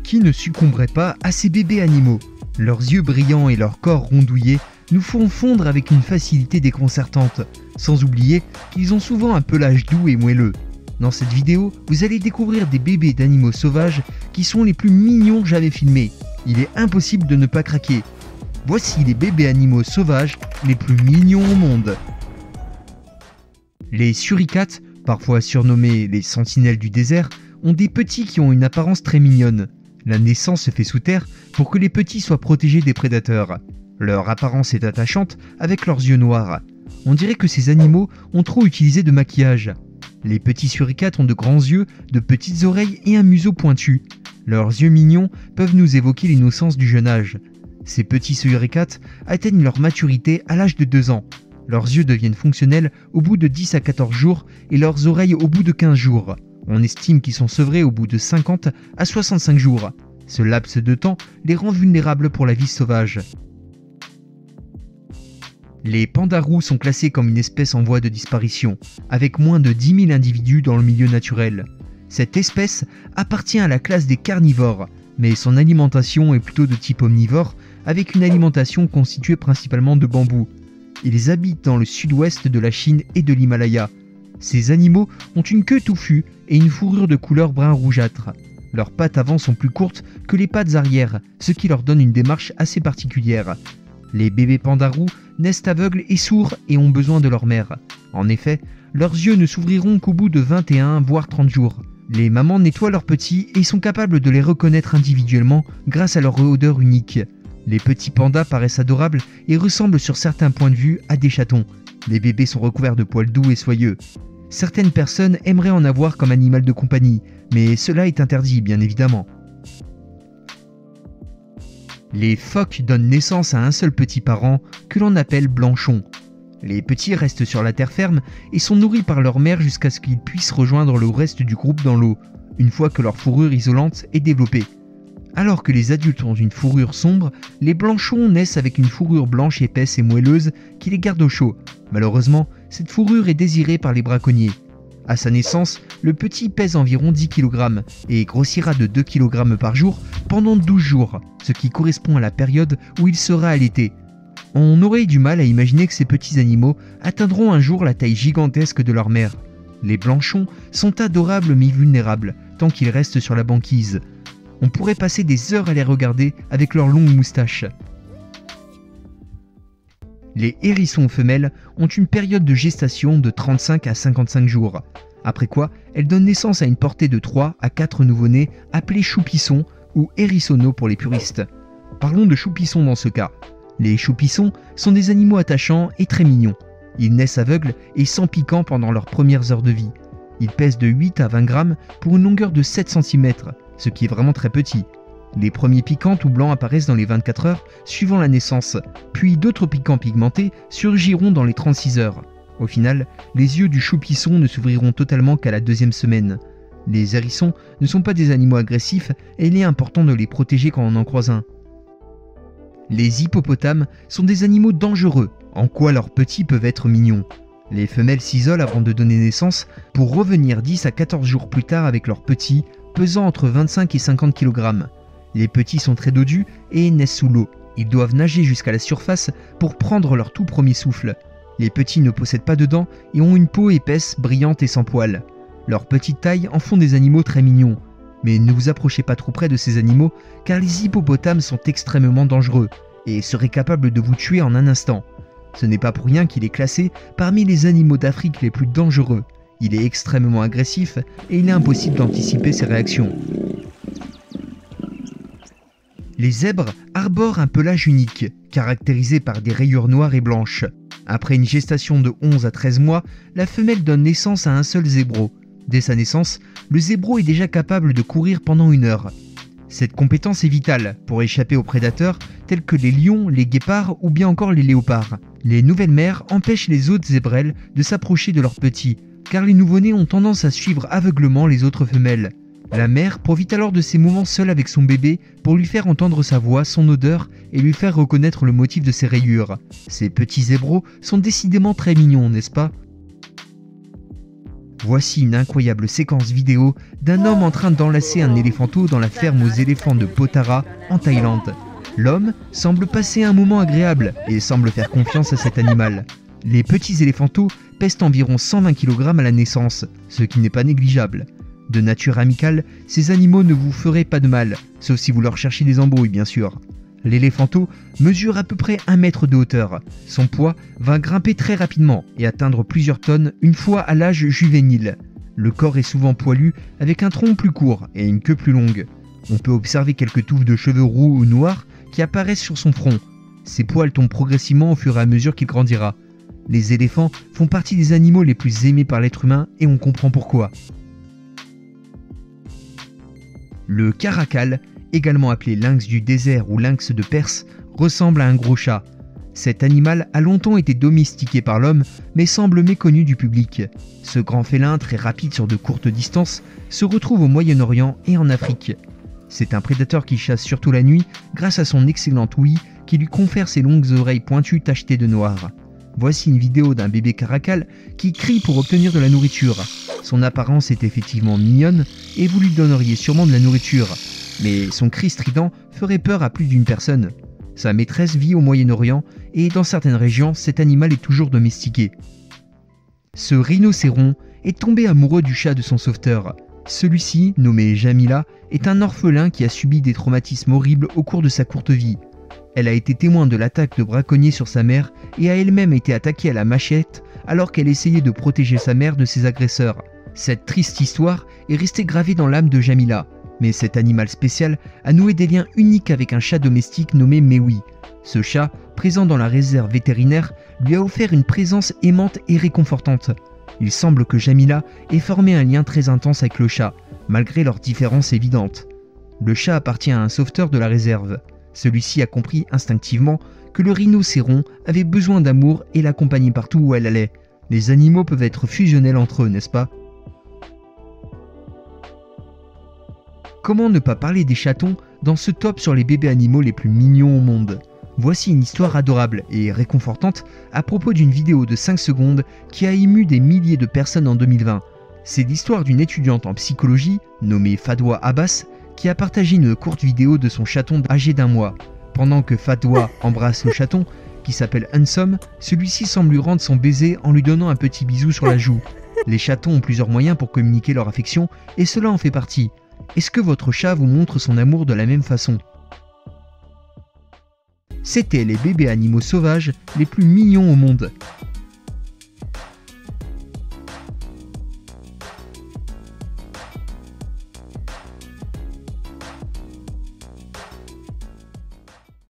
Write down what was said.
Qui ne succomberait pas à ces bébés animaux? Leurs yeux brillants et leur corps rondouillé nous font fondre avec une facilité déconcertante, sans oublier qu'ils ont souvent un pelage doux et moelleux. Dans cette vidéo, vous allez découvrir des bébés d'animaux sauvages qui sont les plus mignons jamais filmés. Il est impossible de ne pas craquer. Voici les bébés animaux sauvages les plus mignons au monde. Les suricates, parfois surnommés les sentinelles du désert, ont des petits qui ont une apparence très mignonne. La naissance se fait sous terre pour que les petits soient protégés des prédateurs. Leur apparence est attachante avec leurs yeux noirs. On dirait que ces animaux ont trop utilisé de maquillage. Les petits suricates ont de grands yeux, de petites oreilles et un museau pointu. Leurs yeux mignons peuvent nous évoquer l'innocence du jeune âge. Ces petits suricates atteignent leur maturité à l'âge de 2 ans. Leurs yeux deviennent fonctionnels au bout de 10 à 14 jours et leurs oreilles au bout de 15 jours. On estime qu'ils sont sevrés au bout de 50 à 65 jours. Ce laps de temps les rend vulnérables pour la vie sauvage. Les pandas roux sont classés comme une espèce en voie de disparition, avec moins de 10 000 individus dans le milieu naturel. Cette espèce appartient à la classe des carnivores, mais son alimentation est plutôt de type omnivore, avec une alimentation constituée principalement de bambou. Ils habitent dans le sud-ouest de la Chine et de l'Himalaya. Ces animaux ont une queue touffue et une fourrure de couleur brun rougeâtre. Leurs pattes avant sont plus courtes que les pattes arrière, ce qui leur donne une démarche assez particulière. Les bébés pandas roux naissent aveugles et sourds et ont besoin de leur mère. En effet, leurs yeux ne s'ouvriront qu'au bout de 21 voire 30 jours. Les mamans nettoient leurs petits et sont capables de les reconnaître individuellement grâce à leur odeur unique. Les petits pandas paraissent adorables et ressemblent sur certains points de vue à des chatons. Les bébés sont recouverts de poils doux et soyeux. Certaines personnes aimeraient en avoir comme animal de compagnie, mais cela est interdit bien évidemment. Les phoques donnent naissance à un seul petit parent que l'on appelle blanchon. Les petits restent sur la terre ferme et sont nourris par leur mère jusqu'à ce qu'ils puissent rejoindre le reste du groupe dans l'eau, une fois que leur fourrure isolante est développée. Alors que les adultes ont une fourrure sombre, les blanchons naissent avec une fourrure blanche épaisse et moelleuse qui les garde au chaud. Malheureusement, cette fourrure est désirée par les braconniers. À sa naissance, le petit pèse environ 10 kg et grossira de 2 kg par jour pendant 12 jours, ce qui correspond à la période où il sera allaité. On aurait du mal à imaginer que ces petits animaux atteindront un jour la taille gigantesque de leur mère. Les blanchons sont adorables mais vulnérables tant qu'ils restent sur la banquise. On pourrait passer des heures à les regarder avec leurs longues moustaches. Les hérissons femelles ont une période de gestation de 35 à 55 jours, après quoi elles donnent naissance à une portée de 3 à 4 nouveau-nés appelés choupissons ou hérissonneaux pour les puristes. Parlons de choupissons dans ce cas. Les choupissons sont des animaux attachants et très mignons. Ils naissent aveugles et sans piquant pendant leurs premières heures de vie. Ils pèsent de 8 à 20 grammes pour une longueur de 7 cm, ce qui est vraiment très petit. Les premiers piquants tout blancs apparaissent dans les 24 heures suivant la naissance, puis d'autres piquants pigmentés surgiront dans les 36 heures. Au final, les yeux du choupisson ne s'ouvriront totalement qu'à la 2e semaine. Les hérissons ne sont pas des animaux agressifs et il est important de les protéger quand on en croise un. Les hippopotames sont des animaux dangereux, en quoi leurs petits peuvent être mignons. Les femelles s'isolent avant de donner naissance pour revenir 10 à 14 jours plus tard avec leurs petits, pesant entre 25 et 50 kg. Les petits sont très dodus et naissent sous l'eau. Ils doivent nager jusqu'à la surface pour prendre leur tout premier souffle. Les petits ne possèdent pas de dents et ont une peau épaisse, brillante et sans poils. Leur petite taille en font des animaux très mignons. Mais ne vous approchez pas trop près de ces animaux car les hippopotames sont extrêmement dangereux et seraient capables de vous tuer en un instant. Ce n'est pas pour rien qu'il est classé parmi les animaux d'Afrique les plus dangereux. Il est extrêmement agressif et il est impossible d'anticiper ses réactions. Les zèbres arborent un pelage unique, caractérisé par des rayures noires et blanches. Après une gestation de 11 à 13 mois, la femelle donne naissance à un seul zébro. Dès sa naissance, le zébro est déjà capable de courir pendant 1 heure. Cette compétence est vitale pour échapper aux prédateurs tels que les lions, les guépards ou bien encore les léopards. Les nouvelles mères empêchent les autres zébrelles de s'approcher de leurs petits, car les nouveau-nés ont tendance à suivre aveuglement les autres femelles. La mère profite alors de ces moments seule avec son bébé pour lui faire entendre sa voix, son odeur et lui faire reconnaître le motif de ses rayures. Ces petits zébros sont décidément très mignons, n'est-ce pas ? Voici une incroyable séquence vidéo d'un homme en train d'enlacer un éléphanteau dans la ferme aux éléphants de Potara en Thaïlande. L'homme semble passer un moment agréable et semble faire confiance à cet animal. Les petits éléphanteaux pèsent environ 120 kg à la naissance, ce qui n'est pas négligeable. De nature amicale, ces animaux ne vous feraient pas de mal, sauf si vous leur cherchez des embrouilles bien sûr. L'éléphanteau mesure à peu près 1 mètre de hauteur. Son poids va grimper très rapidement et atteindre plusieurs tonnes une fois à l'âge juvénile. Le corps est souvent poilu avec un tronc plus court et une queue plus longue. On peut observer quelques touffes de cheveux roux ou noirs qui apparaissent sur son front. Ses poils tombent progressivement au fur et à mesure qu'il grandira. Les éléphants font partie des animaux les plus aimés par l'être humain et on comprend pourquoi. Le caracal, également appelé lynx du désert ou lynx de Perse, ressemble à un gros chat. Cet animal a longtemps été domestiqué par l'homme, mais semble méconnu du public. Ce grand félin, très rapide sur de courtes distances, se retrouve au Moyen-Orient et en Afrique. C'est un prédateur qui chasse surtout la nuit grâce à son excellente ouïe qui lui confère ses longues oreilles pointues tachetées de noir. Voici une vidéo d'un bébé caracal qui crie pour obtenir de la nourriture. Son apparence est effectivement mignonne et vous lui donneriez sûrement de la nourriture. Mais son cri strident ferait peur à plus d'une personne. Sa maîtresse vit au Moyen-Orient et dans certaines régions, cet animal est toujours domestiqué. Ce rhinocéron est tombé amoureux du chat de son sauveteur. Celui-ci, nommé Jamila, est un orphelin qui a subi des traumatismes horribles au cours de sa courte vie. Elle a été témoin de l'attaque de braconniers sur sa mère et a elle-même été attaquée à la machette alors qu'elle essayait de protéger sa mère de ses agresseurs. Cette triste histoire est restée gravée dans l'âme de Jamila. Mais cet animal spécial a noué des liens uniques avec un chat domestique nommé Mewi. Ce chat, présent dans la réserve vétérinaire, lui a offert une présence aimante et réconfortante. Il semble que Jamila ait formé un lien très intense avec le chat, malgré leurs différences évidentes. Le chat appartient à un sauveteur de la réserve. Celui-ci a compris instinctivement que le rhinocéron avait besoin d'amour et l'accompagnait partout où elle allait. Les animaux peuvent être fusionnels entre eux, n'est-ce pas ? Comment ne pas parler des chatons dans ce top sur les bébés animaux les plus mignons au monde ? Voici une histoire adorable et réconfortante à propos d'une vidéo de 5 secondes qui a ému des milliers de personnes en 2020. C'est l'histoire d'une étudiante en psychologie, nommée Fadwa Abbas, qui a partagé une courte vidéo de son chaton âgé d'1 mois. Pendant que Fadwa embrasse le chaton, qui s'appelle Handsome, celui-ci semble lui rendre son baiser en lui donnant un petit bisou sur la joue. Les chatons ont plusieurs moyens pour communiquer leur affection et cela en fait partie. Est-ce que votre chat vous montre son amour de la même façon ? C'était les bébés animaux sauvages les plus mignons au monde.